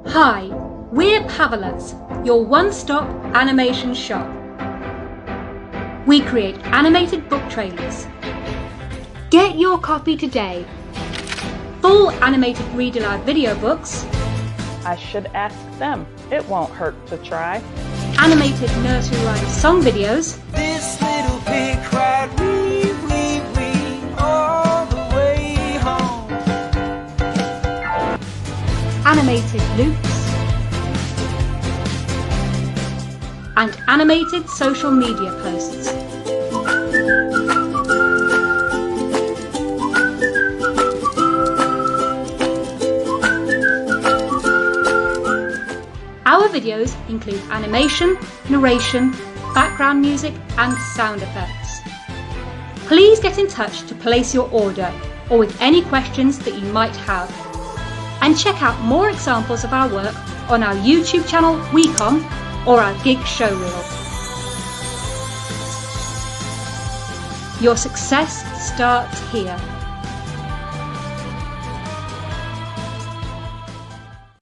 Hi, we're Pavel's, your one-stop animation shop. We create animated book trailers. Get your copy today. Full animated read aloud video books. I should ask them. It won't hurt to try. Animated nursery rhyme song videos. This little pig cried wee, wee, wee, all the way home. Animated loops. And animated social media posts. Our videos include animation, narration, background music and sound effects. Please get in touch to place your order or with any questions that you might have. And check out more examples of our work on our YouTube channel WeCom or our gig showreel. Your success starts here.